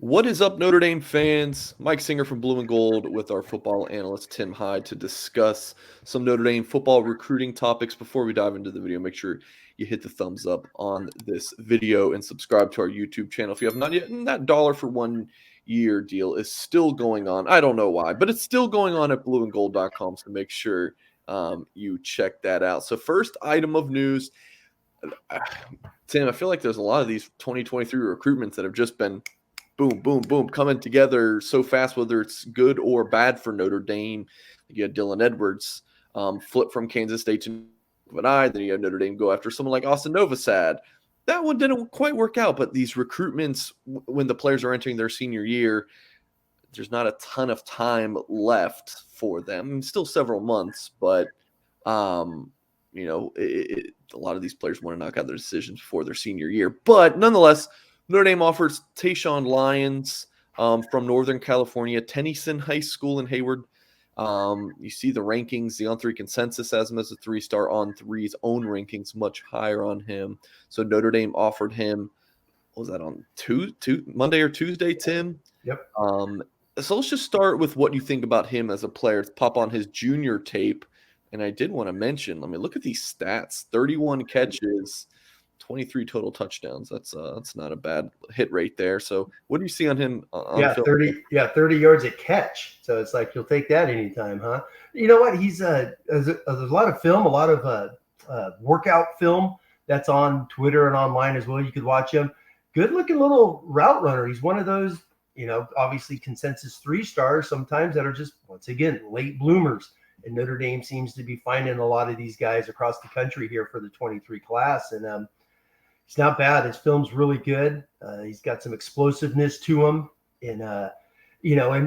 What is up, Notre Dame fans? Mike Singer from Blue and Gold with our football analyst Tim Hyde to discuss some Notre Dame football recruiting topics. Before we dive into the video, make sure you hit the thumbs up on this video and subscribe to our YouTube channel if you have not yet. And that $1 for 1 year deal is still going on. I don't know why, but it's still going on at blueandgold.com. So make sure you check that out. So, first item of news. Tim, I feel like there's a lot of these 2023 recruitments that have just been boom, boom, boom, coming together so fast, whether it's good or bad for Notre Dame. You had Dylan Edwards flip from Kansas State to UNI. Then you had Notre Dame go after someone like Austin Novosad. That one didn't quite work out, but these recruitments, when the players are entering their senior year, there's not a ton of time left for them. Still several months, but a lot of these players want to knock out their decisions before their senior year. But nonetheless, Notre Dame offers Taeshaun Lyons from Northern California, Tennyson High School in Hayward. You see the rankings, the On3 consensus has him as a 3-star. On3's own rankings much higher on him. So Notre Dame offered him, what was that, on Monday or Tuesday, Tim? Yep. So let's just start with what you think about him as a player. Let's pop on his junior tape. And I did want to mention, look at these stats: 31 catches, 23 total touchdowns. That's not a bad hit rate there. So what do you see on him? On film? 30 yards a catch. So it's like you'll take that anytime, huh? You know what? He's there's a lot of film, a lot of workout film that's on Twitter and online as well. You could watch him. Good looking little route runner. He's one of those, obviously consensus 3-stars sometimes that are just, once again, late bloomers. And Notre Dame seems to be finding a lot of these guys across the country here for the 23 class. And he's not bad. His film's really good. He's got some explosiveness to him. And, and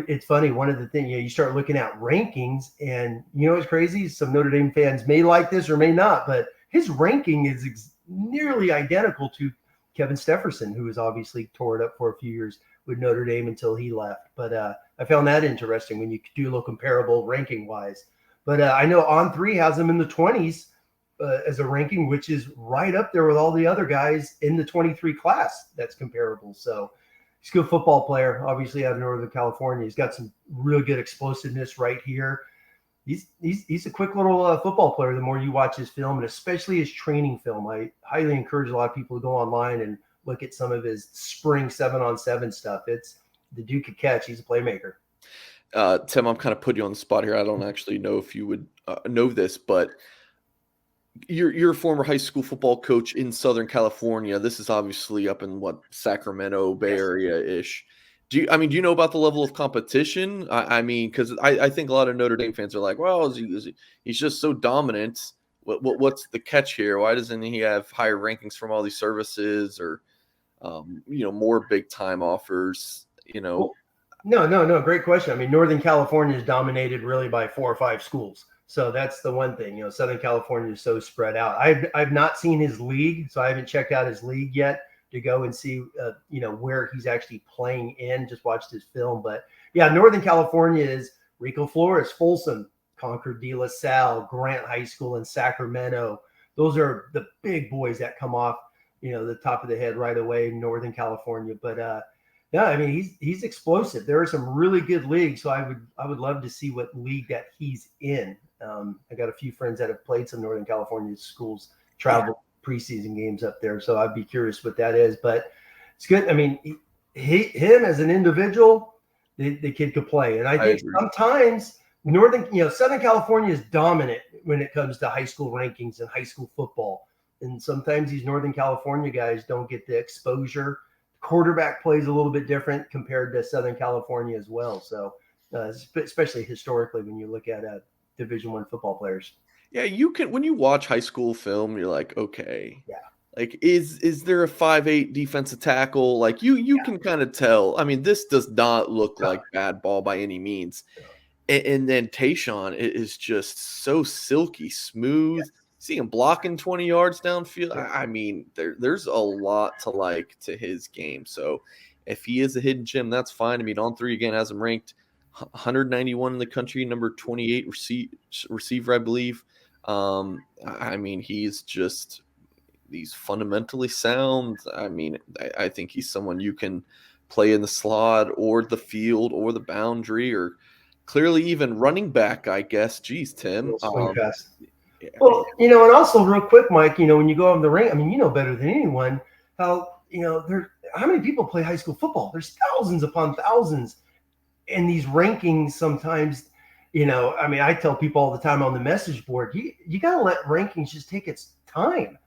it's funny. One of the things, you start looking at rankings and, it's crazy. Some Notre Dame fans may like this or may not, but his ranking is nearly identical to Kevin Stefferson, who was obviously tore it up for a few years with Notre Dame until he left. But I found that interesting when you do a little comparable ranking wise. But I know On3 has him in the 20s as a ranking, which is right up there with all the other guys in the 23 class that's comparable. So he's a good football player, obviously out of Northern California. He's got some really good explosiveness right here. He's a quick little football player the more you watch his film, and especially his training film. I highly encourage a lot of people to go online and look at some of his spring 7-on-7 stuff. It's the Duke of catch. He's a playmaker. Tim, I'm kind of putting you on the spot here. I don't actually know if you would know this, but you're a former high school football coach in Southern California. This is obviously up in Sacramento, Bay Area-ish. Do you know about the level of competition? Because I think a lot of Notre Dame fans are like, well, he's just so dominant. What's the catch here? Why doesn't he have higher rankings from all these services or, more big time offers? No. Great question. Northern California is dominated really by 4 or 5 schools. So that's the one thing, Southern California is so spread out. I've not seen his league, so I haven't checked out his league yet to go and see, where he's actually playing in. Just watched his film. But yeah, Northern California is Rico Flores, Folsom, Concord de La Salle, Grant High School in Sacramento. Those are the big boys that come off, the top of the head right away in Northern California. But yeah, he's explosive. There are some really good leagues, so I would love to see what league that he's in. I got a few friends that have played some Northern California schools, traveled preseason games up there, so I'd be curious what that is. But it's good. Him as an individual, the kid could play, and I think sometimes Southern California is dominant when it comes to high school rankings and high school football, and sometimes these Northern California guys don't get the exposure. Quarterback plays a little bit different compared to Southern California as well. So, especially historically, when you look at Division I football players. Yeah, you can, when you watch high school film, you're like, okay, yeah, like is there a 5'8" defensive tackle? Like you can kind of tell. This does not look like bad ball by any means. And then Taeshaun is just so silky smooth. See him blocking 20 yards downfield. There's a lot to like to his game. So if he is a hidden gem, that's fine. On3 again has him ranked 191 in the country, number 28 receiver, I believe. He's fundamentally sound. I think he's someone you can play in the slot or the field or the boundary or clearly even running back, I guess. Geez, Tim. Little swing pass. Yeah, I mean, Well, and also real quick, Mike, when you go on the ring, I mean, you know better than anyone how, how many people play high school football? There's thousands upon thousands. And these rankings sometimes, I mean, I tell people all the time on the message board, you got to let rankings just take its time.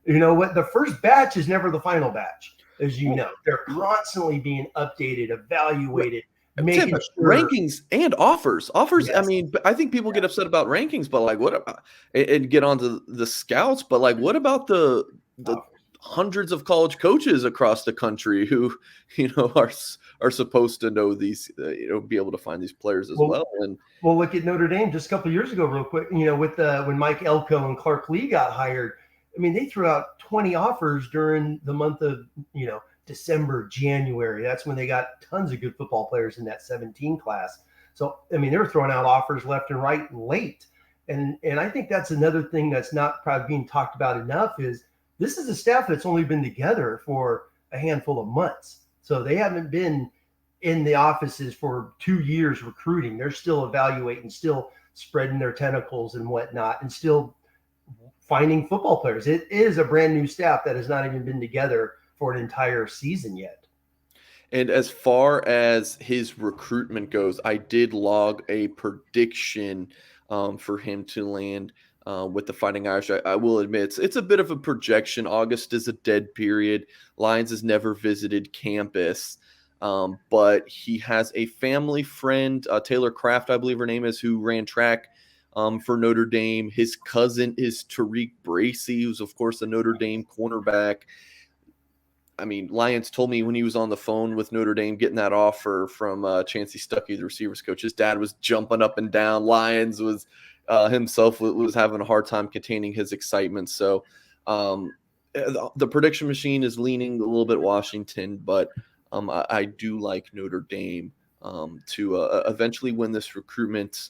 What the first batch is never the final batch, as you know. They're constantly being updated, evaluated, making Tim, sure. rankings and offers. Offers, Yes. I mean, I think people get upset about rankings, but like what about and get onto the scouts, but like what about the hundreds of college coaches across the country who, are supposed to know these, be able to find these players as well. And well, look at Notre Dame just a couple of years ago, real quick. With when Mike Elko and Clark Lee got hired, I mean, they threw out 20 offers during the month of December, January. That's when they got tons of good football players in that 17 class. So I mean, they were throwing out offers left and right and late. And I think that's another thing that's not probably being talked about enough is this is a staff that's only been together for a handful of months. So they haven't been in the offices for 2 years recruiting. They're still evaluating, still spreading their tentacles and whatnot, and still finding football players. It is a brand new staff that has not even been together for an entire season yet. And as far as his recruitment goes, I did log a prediction for him to land with the Fighting Irish. I will admit it's a bit of a projection. August is a dead period. Lyons has never visited campus, but he has a family friend, Taylor Kraft, I believe her name is, who ran track for Notre Dame. His cousin is Tariq Bracy, who's, of course, a Notre Dame cornerback. I mean, Lyons told me when he was on the phone with Notre Dame getting that offer from Chancey Stuckey, the receivers coach, his dad was jumping up and down. Lyons was himself was having a hard time containing his excitement. So the prediction machine is leaning a little bit Washington, but I do like Notre Dame to eventually win this recruitment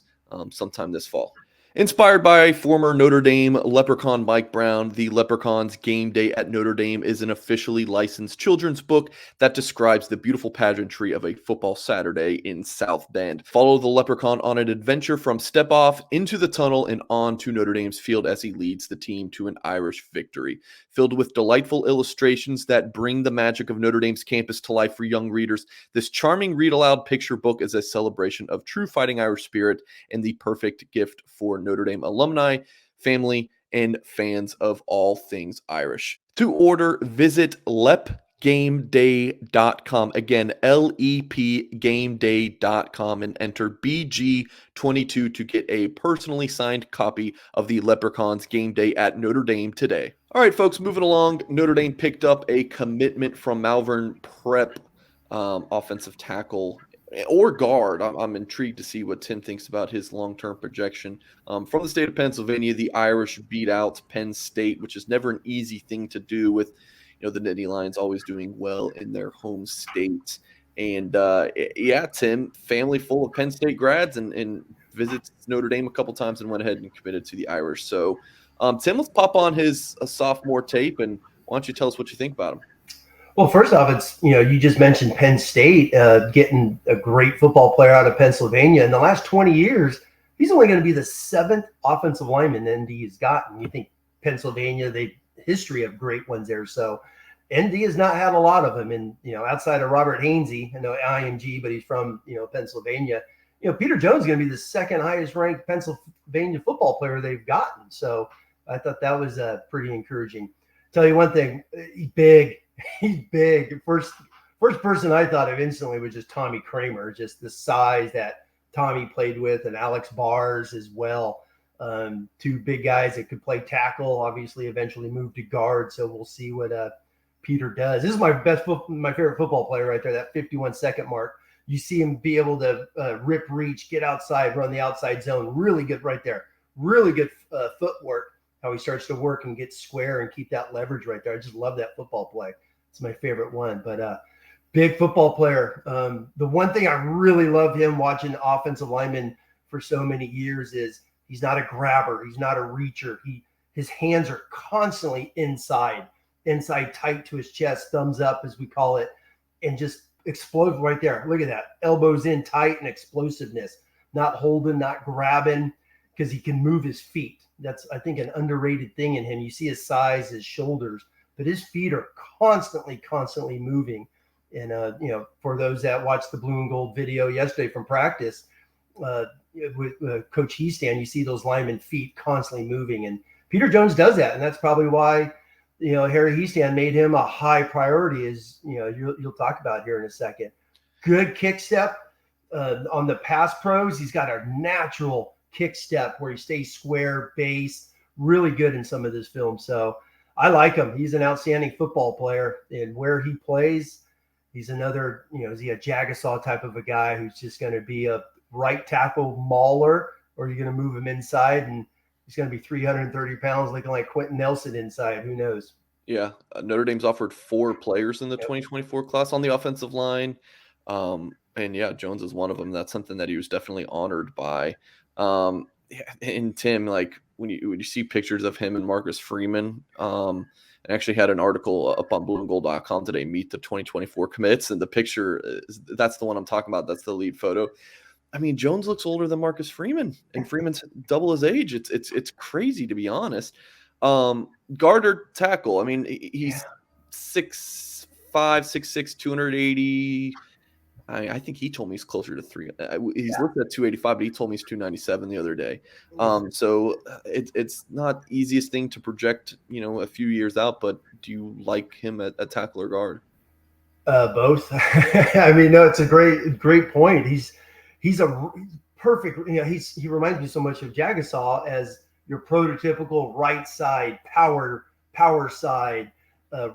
sometime this fall. Inspired by former Notre Dame Leprechaun Mike Brown, The Leprechaun's Game Day at Notre Dame is an officially licensed children's book that describes the beautiful pageantry of a football Saturday in South Bend. Follow the Leprechaun on an adventure from step off into the tunnel and on to Notre Dame's field as he leads the team to an Irish victory. Filled with delightful illustrations that bring the magic of Notre Dame's campus to life for young readers, this charming read-aloud picture book is a celebration of true Fighting Irish spirit and the perfect gift for Notre Dame alumni, family, and fans of all things Irish. To order, visit lepgameday.com. Again, lepgameday.com and enter BG22 to get a personally signed copy of the Leprechaun's Game Day at Notre Dame today. All right, folks, moving along. Notre Dame picked up a commitment from Malvern Prep offensive tackle or guard. I'm intrigued to see what Tim thinks about his long-term projection. From the state of Pennsylvania, the Irish beat out Penn State, which is never an easy thing to do with, the Nittany Lions always doing well in their home state. And yeah, Tim, family full of Penn State grads and visits Notre Dame a couple times and went ahead and committed to the Irish. So, Tim, let's pop on his sophomore tape, and why don't you tell us what you think about him? Well, first off, it's, you just mentioned Penn State getting a great football player out of Pennsylvania. In the last 20 years, he's only going to be the 7th offensive lineman ND has gotten. You think Pennsylvania, they history of great ones there. So ND has not had a lot of them. And, outside of Robert Hainsey, IMG, but he's from, Pennsylvania. Peter Jones is going to be the 2nd highest ranked Pennsylvania football player they've gotten. So I thought that was pretty encouraging. Tell you one thing, he's big. He's big. First person I thought of instantly was just Tommy Kramer, just the size that Tommy played with, and Alex Bars as well. 2 big guys that could play tackle, obviously eventually moved to guard. So we'll see what Peter does. This is my favorite football player right there, that 51-second mark. You see him be able to rip reach, get outside, run the outside zone. Really good right there. Really good footwork, how he starts to work and get square and keep that leverage right there. I just love that football play. It's my favorite one, but big football player. The one thing I really love him watching offensive linemen for so many years is he's not a grabber. He's not a reacher. His hands are constantly inside tight to his chest, thumbs up as we call it, and just explode right there. Look at that. Elbows in tight and explosiveness. Not holding, not grabbing, because he can move his feet. That's, I think, an underrated thing in him. You see his size, his shoulders, but his feet are constantly moving. And, for those that watched the blue and gold video yesterday from practice, with Coach Heastan, you see those linemen feet constantly moving. And Peter Jones does that. And that's probably why, Harry Heastan made him a high priority, as, you'll talk about here in a second. Good kick step. On the pass pros, he's got a natural kick step where he stays square, base, really good in some of this film. So I like him. He's an outstanding football player, and where he plays, he's another, is he a Jagasaw type of a guy who's just going to be a right tackle mauler, or you're going to move him inside and he's going to be 330 pounds looking like Quentin Nelson inside. Who knows? Yeah. Notre Dame's offered 4 players in the 2024 class on the offensive line. And yeah, Jones is one of them. That's something that he was definitely honored by. And Tim, like when you see pictures of him and Marcus Freeman, and actually had an article up on blueandgold.com today, meet the 2024 commits, and the picture that's the one I'm talking about. That's the lead photo. I mean, Jones looks older than Marcus Freeman, and Freeman's double his age. It's crazy, to be honest. Guard or tackle. I mean, he's 6'5", 6'6", 280. I think he told me he's clear to 3. He's looked at 285, but he told me he's 297 the other day. So it's not the easiest thing to project, a few years out. But do you like him at tackle or guard? Both. I mean, no, it's a great point. He's a perfect. He reminds me so much of Jagasaw as your prototypical right side power side,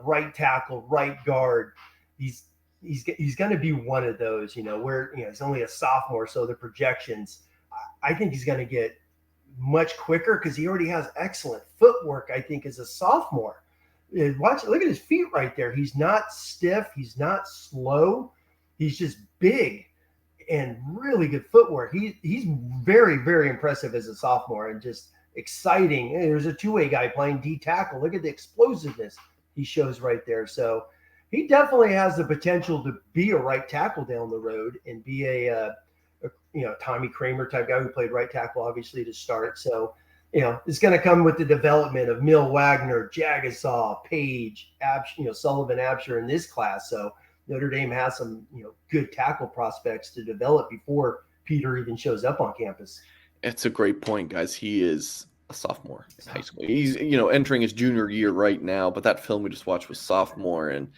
right tackle, right guard. He's going to be one of those, where, he's only a sophomore. So the projections, I think he's going to get much quicker because he already has excellent footwork, I think, as a sophomore. Look at his feet right there. He's not stiff. He's not slow. He's just big and really good footwork. He's very, very impressive as a sophomore and just exciting. There's a two-way guy playing D tackle. Look at the explosiveness he shows right there. So he definitely has the potential to be a right tackle down the road and be a Tommy Kramer type guy who played right tackle, obviously, to start. So, it's going to come with the development of Mill Wagner, Jagasaw, Page, Sullivan, Absher in this class. So Notre Dame has some, good tackle prospects to develop before Peter even shows up on campus. It's a great point, guys. He is a sophomore in high school. He's, entering his junior year right now, but that film we just watched was sophomore, and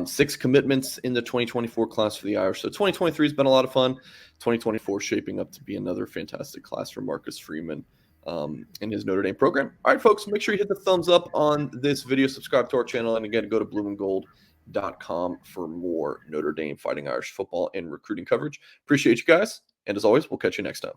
6 commitments in the 2024 class for the Irish. So 2023 has been a lot of fun. 2024 shaping up to be another fantastic class for Marcus Freeman in his Notre Dame program. All right, folks, make sure you hit the thumbs up on this video, subscribe to our channel, and again, go to blueandgold.com for more Notre Dame Fighting Irish football and recruiting coverage. Appreciate you guys, and as always, we'll catch you next time.